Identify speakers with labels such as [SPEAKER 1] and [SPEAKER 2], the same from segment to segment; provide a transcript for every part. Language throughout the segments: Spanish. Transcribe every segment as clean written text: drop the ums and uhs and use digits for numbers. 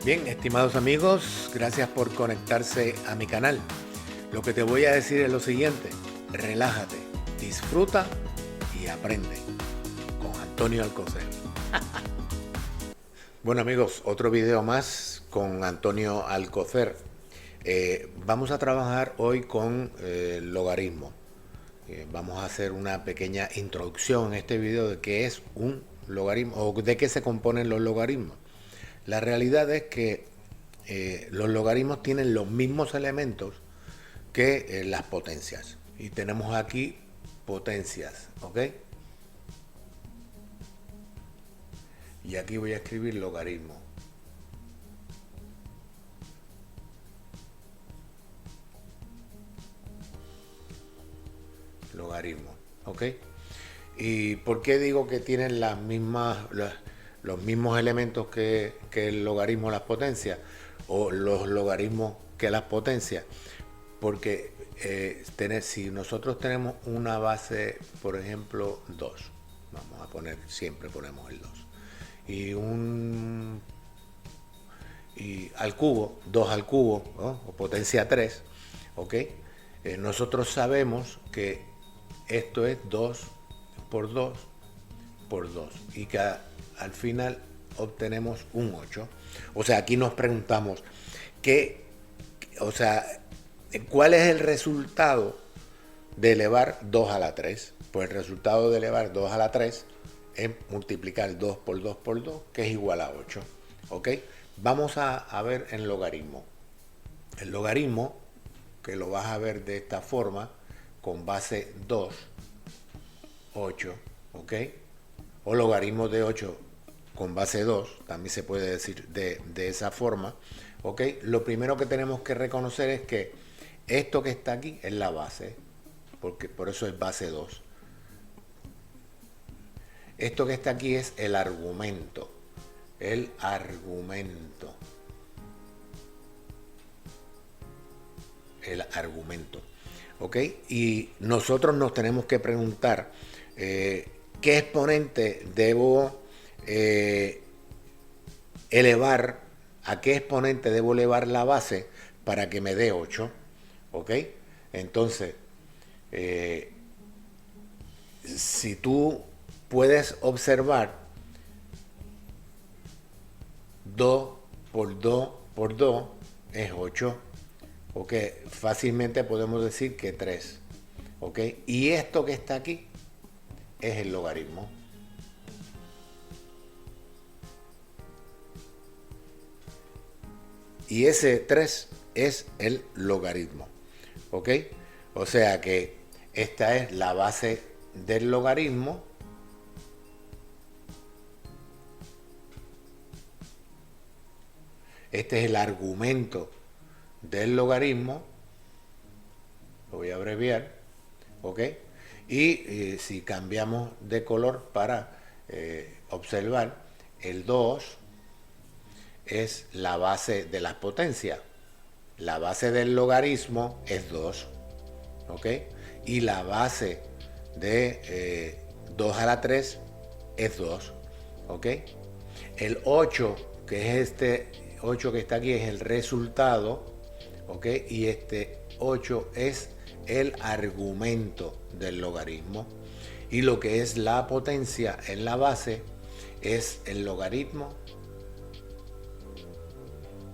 [SPEAKER 1] Bien, estimados amigos, gracias por conectarse a mi canal. Lo que te voy a decir es lo siguiente: relájate, disfruta y aprende con Antonio Alcocer. Bueno amigos, otro video más con Antonio Alcocer. Vamos a trabajar hoy con logaritmo. Vamos a hacer una pequeña introducción en este video de qué es un logaritmo o de qué se componen los logaritmos. La realidad es que los logaritmos tienen los mismos elementos que las potencias. Y tenemos aquí potencias, ¿ok? Y aquí voy a escribir logaritmo. Logaritmo, ¿ok? ¿Y por qué digo que tienen los mismos elementos que el logaritmo las potencias o los logaritmos que las potencias? Porque si nosotros tenemos una base, por ejemplo, 2, vamos a poner, siempre ponemos el 2, y al cubo, 2 al cubo, ¿no? O potencia 3, ¿ok? Nosotros sabemos que esto es 2 por 2 por 2 y que al final obtenemos un 8. O sea, aquí nos preguntamos ¿cuál es el resultado de elevar 2 a la 3? Pues el resultado de elevar 2 a la 3 es multiplicar 2 por 2 por 2, que es igual a 8. ¿Ok? Vamos a ver en logaritmo. El logaritmo, que lo vas a ver de esta forma, con base 2, 8, ¿ok? O logaritmo de 8 con base 2, también se puede decir de esa forma, ¿ok? Lo primero que tenemos que reconocer es que esto que está aquí es la base, porque por eso es base 2. Esto que está aquí es el argumento. El argumento. El argumento. ¿Ok? Y nosotros nos tenemos que preguntar qué exponente debo elevar, a qué exponente debo elevar la base para que me dé 8. ¿Ok? Entonces, si tú puedes observar 2 por 2 por 2 es 8. ¿Ok? Fácilmente podemos decir que 3. ¿Ok? Y esto que está aquí es el logaritmo. Y ese 3 es el logaritmo. ¿Ok? O sea que esta es la base del logaritmo. Este es el argumento del logaritmo. Lo voy a abreviar. ¿Ok? Y si cambiamos de color para observar, el 2 es la base de las potencias. La base del logaritmo es 2. ¿Ok? Y la base de 2 a la 3 es 2. ¿Ok? El 8, que es este 8 que está aquí, es el resultado. ¿Ok? Y este 8 es el argumento del logaritmo. Y lo que es la potencia en la base es el logaritmo.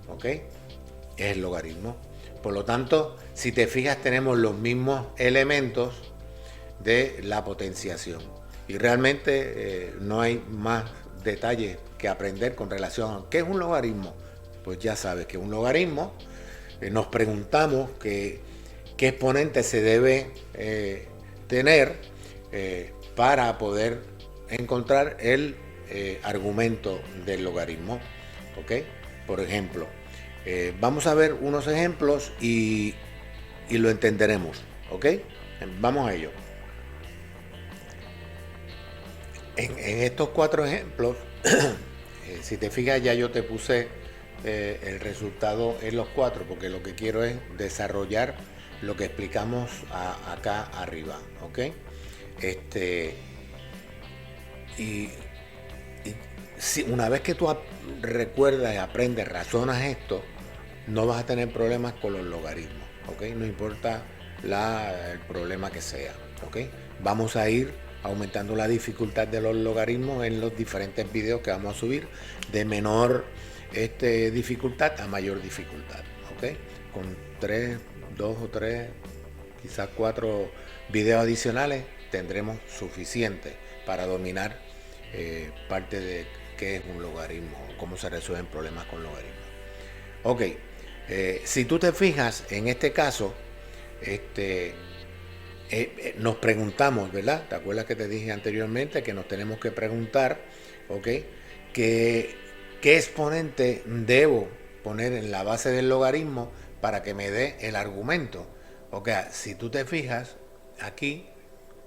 [SPEAKER 1] ¿Ok? Es el logaritmo. Por lo tanto, si te fijas, tenemos los mismos elementos de la potenciación. Y realmente no hay más detalles que aprender con relación a qué es un logaritmo. Pues ya sabes que un logaritmo, nos preguntamos qué exponente se debe tener para poder encontrar el argumento del logaritmo. ¿Ok? Por ejemplo, vamos a ver unos ejemplos y lo entenderemos. ¿Ok? Vamos a ello. En estos 4 ejemplos, si te fijas, ya yo te puse el resultado en los 4, porque lo que quiero es desarrollar lo que explicamos acá arriba. ¿Ok? Y si una vez que tú recuerdas, aprendes, razonas esto, no vas a tener problemas con los logaritmos, ¿ok? No importa el problema que sea, ¿ok? Vamos a ir aumentando la dificultad de los logaritmos en los diferentes videos que vamos a subir, de menor dificultad a mayor dificultad, ¿ok? Con 3, 2 o 3, quizás 4 videos adicionales tendremos suficiente para dominar parte de qué es un logaritmo, cómo se resuelven problemas con logaritmos. Ok, si tú te fijas en este caso, nos preguntamos, ¿verdad? ¿Te acuerdas que te dije anteriormente que nos tenemos que preguntar, ok, qué exponente debo poner en la base del logaritmo para que me dé el argumento? Ok, si tú te fijas aquí,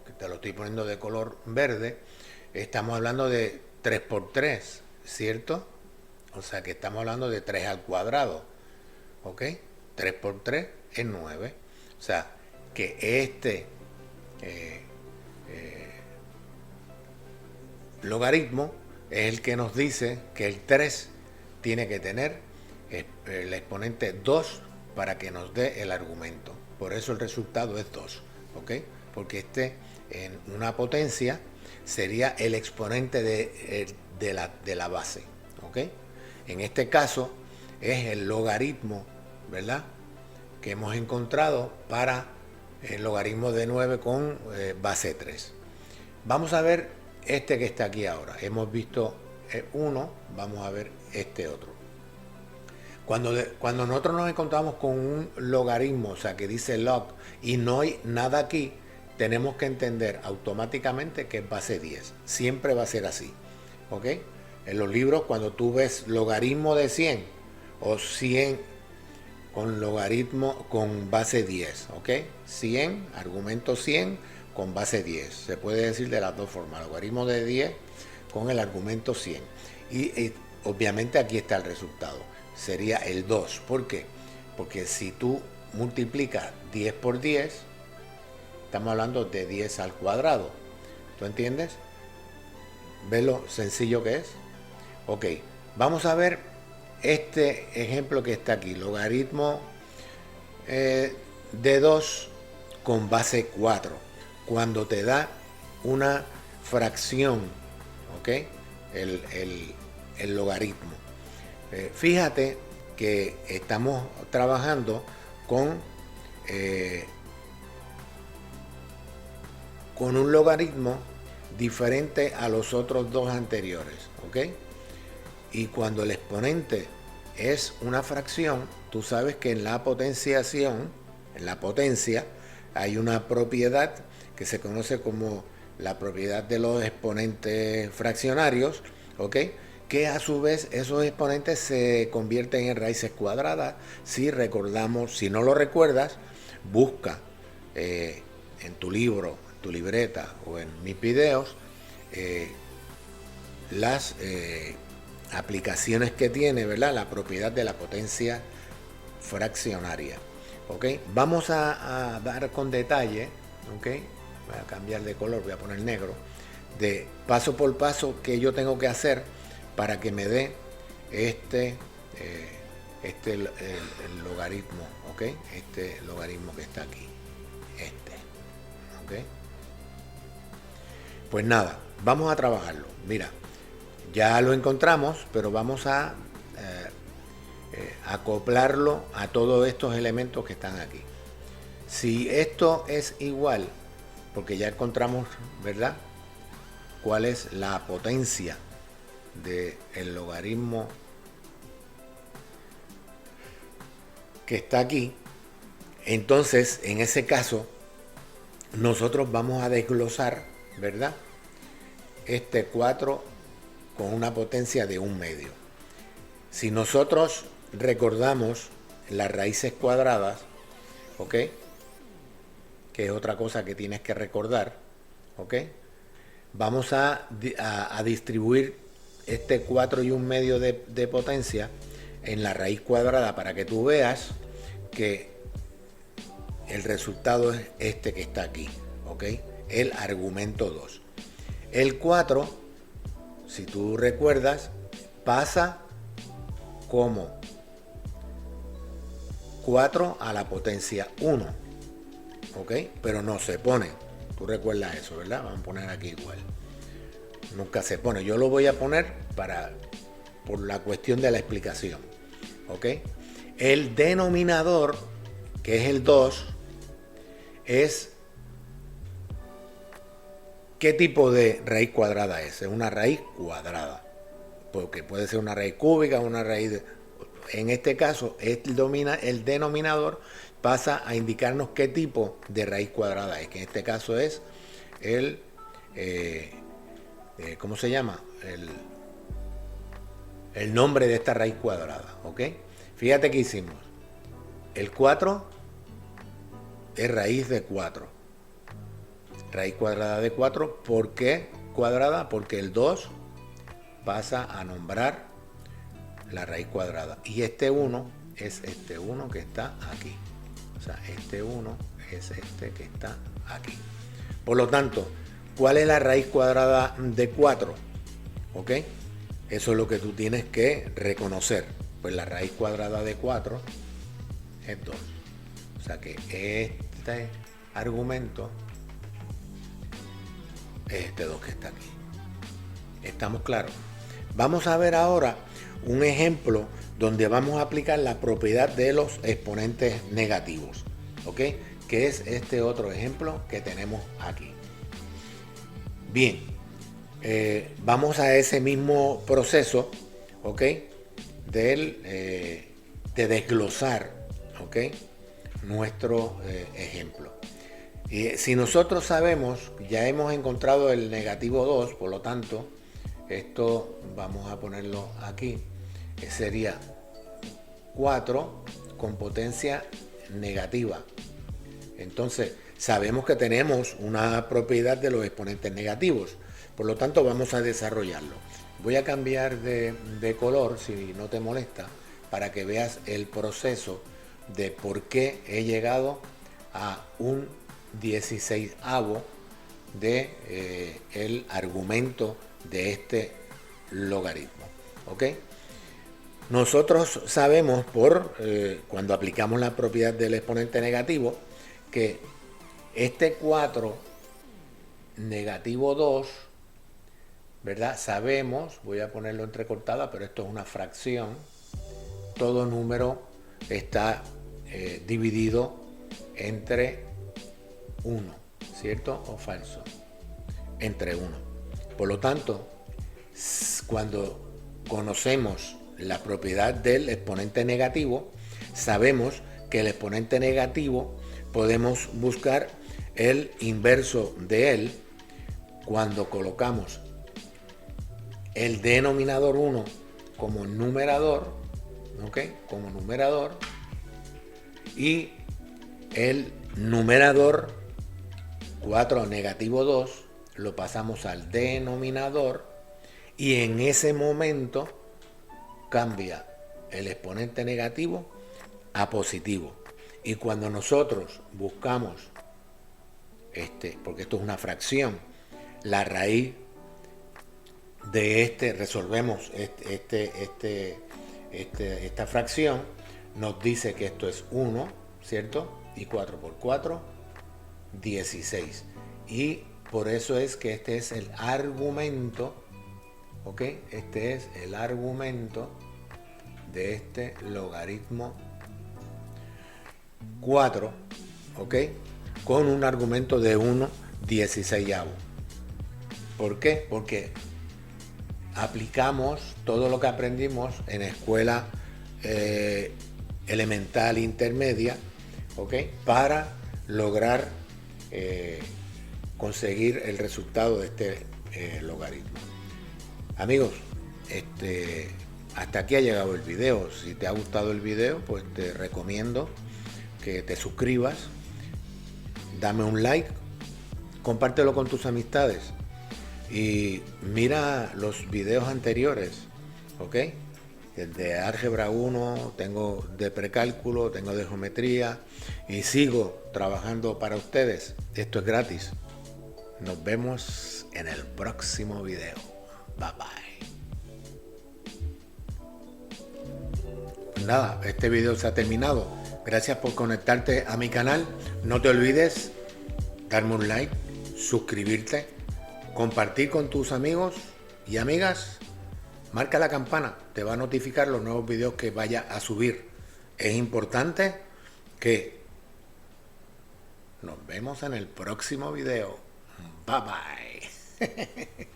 [SPEAKER 1] que te lo estoy poniendo de color verde, estamos hablando de 3 por 3, ¿cierto? O sea que estamos hablando de 3 al cuadrado, ¿ok? 3 por 3 es 9. O sea que logaritmo es el que nos dice que el 3 tiene que tener el exponente 2 para que nos dé el argumento. Por eso el resultado es 2, ¿ok? Porque en una potencia sería el exponente de la base, ¿ok? En este caso es el logaritmo, ¿verdad?, que hemos encontrado para el logaritmo de 9 con base 3. Vamos a ver que está aquí ahora. Hemos visto uno, vamos a ver este otro. Cuando nosotros nos encontramos con un logaritmo, o sea, que dice log, y no hay nada aquí, tenemos que entender automáticamente que es base 10. Siempre va a ser así, ¿ok? En los libros, cuando tú ves logaritmo de 100 o 100 con logaritmo con base 10, ¿ok? 100, argumento 100 con base 10. Se puede decir de las dos formas, logaritmo de 10 con el argumento 100. Y obviamente aquí está el resultado. Sería el 2. ¿Por qué? Porque si tú multiplicas 10 por 10, estamos hablando de 10 al cuadrado. ¿Tú entiendes? ¿Ves lo sencillo que es? Ok, vamos a ver este ejemplo que está aquí. Logaritmo de 2 con base 4. Cuando te da una fracción, ¿ok? El logaritmo. Fíjate que estamos trabajando con un logaritmo diferente a los otros dos anteriores, ¿ok? Y cuando el exponente es una fracción, tú sabes que en la potenciación, en la potencia, hay una propiedad que se conoce como la propiedad de los exponentes fraccionarios, ¿ok? Que a su vez esos exponentes se convierten en raíces cuadradas. Si recordamos, si no lo recuerdas, busca en tu libro, en tu libreta o en mis videos las aplicaciones que tiene, ¿verdad?, la propiedad de la potencia fraccionaria. ¿Ok? Vamos a dar con detalle, ¿ok? Voy a cambiar de color, voy a poner negro, de paso por paso que yo tengo que hacer para que me dé el logaritmo, ¿ok? Este logaritmo que está aquí, ¿ok? Pues nada, vamos a trabajarlo. Mira, ya lo encontramos, pero vamos a acoplarlo a todos estos elementos que están aquí. Si esto es igual, porque ya encontramos, ¿verdad?, cuál es la potencia del logaritmo que está aquí, entonces en ese caso nosotros vamos a desglosar, ¿verdad?, este 4 con una potencia de 1/2. Si nosotros recordamos las raíces cuadradas, ¿ok?, que es otra cosa que tienes que recordar, ¿ok?, vamos a distribuir este 4 y 1/2 de potencia en la raíz cuadrada para que tú veas que el resultado es este que está aquí, ¿ok?, el argumento 2. El 4 si tú recuerdas, pasa como 4 a la potencia 1, ¿ok? Pero no se pone. Tú recuerdas eso, ¿verdad? Vamos a poner aquí igual. Nunca se pone. Yo lo voy a poner por la cuestión de la explicación, ¿ok? El denominador, que es el 2, es... ¿Qué tipo de raíz cuadrada es? Es una raíz cuadrada. Porque puede ser una raíz cúbica, una raíz de... En este caso, el denominador pasa a indicarnos qué tipo de raíz cuadrada es, que en este caso es el, ¿cómo se llama? El nombre de esta raíz cuadrada, ¿ok? Fíjate que hicimos. El 4 es raíz de 4. Raíz cuadrada de 4, ¿por qué cuadrada? Porque el 2 pasa a nombrar la raíz cuadrada. Y este 1 es este 1 que está aquí. O sea, este 1 es este que está aquí. Por lo tanto, ¿cuál es la raíz cuadrada de 4? ¿Ok? Eso es lo que tú tienes que reconocer. Pues la raíz cuadrada de 4 es 2. O sea que este argumento es este 2 que está aquí. ¿Estamos claros? Vamos a ver ahora un ejemplo donde vamos a aplicar la propiedad de los exponentes negativos, ¿ok? Que es este otro ejemplo que tenemos aquí. Bien, vamos a ese mismo proceso, ¿ok? De desglosar, ¿ok? Nuestro ejemplo. Y si nosotros sabemos, ya hemos encontrado el negativo 2, por lo tanto, esto vamos a ponerlo aquí, sería 4 con potencia negativa. Entonces, sabemos que tenemos una propiedad de los exponentes negativos, por lo tanto vamos a desarrollarlo. Voy a cambiar de color, si no te molesta, para que veas el proceso de por qué he llegado a un 16avo de el argumento de este logaritmo, ¿ok? Nosotros sabemos cuando aplicamos la propiedad del exponente negativo que este 4 negativo 2, ¿verdad? Sabemos, voy a ponerlo entrecortada, pero esto es una fracción. Todo número está dividido entre 1, ¿cierto o falso? Entre 1. Por lo tanto, cuando conocemos la propiedad del exponente negativo, sabemos que el exponente negativo podemos buscar el inverso de él cuando colocamos el denominador 1 como numerador, ¿ok? Como numerador, y el numerador 4 negativo 2 lo pasamos al denominador, y en ese momento cambia el exponente negativo a positivo. Y cuando nosotros buscamos, porque esto es una fracción, la raíz de resolvemos esta fracción, nos dice que esto es 1, ¿cierto? Y 4 por 4, 16. Y por eso es que este es el argumento, ¿ok? Este es el argumento de este logaritmo 4, ¿ok? Con un argumento de 1/16. ¿Por qué? Porque aplicamos todo lo que aprendimos en escuela elemental intermedia, ¿ok? Para lograr conseguir el resultado de este logaritmo. Amigos, hasta aquí ha llegado el video. Si te ha gustado el video, pues te recomiendo que te suscribas, dame un like, compártelo con tus amistades y mira los videos anteriores, ¿ok? De álgebra 1, tengo de precálculo, tengo de geometría y sigo trabajando para ustedes. Esto es gratis. Nos vemos en el próximo video. Bye bye. Pues nada, este video se ha terminado. Gracias por conectarte a mi canal. No te olvides darme un like, suscribirte, compartir con tus amigos y amigas. Marca la campana, te va a notificar los nuevos videos que vaya a subir. Es importante que nos vemos en el próximo video. Bye bye.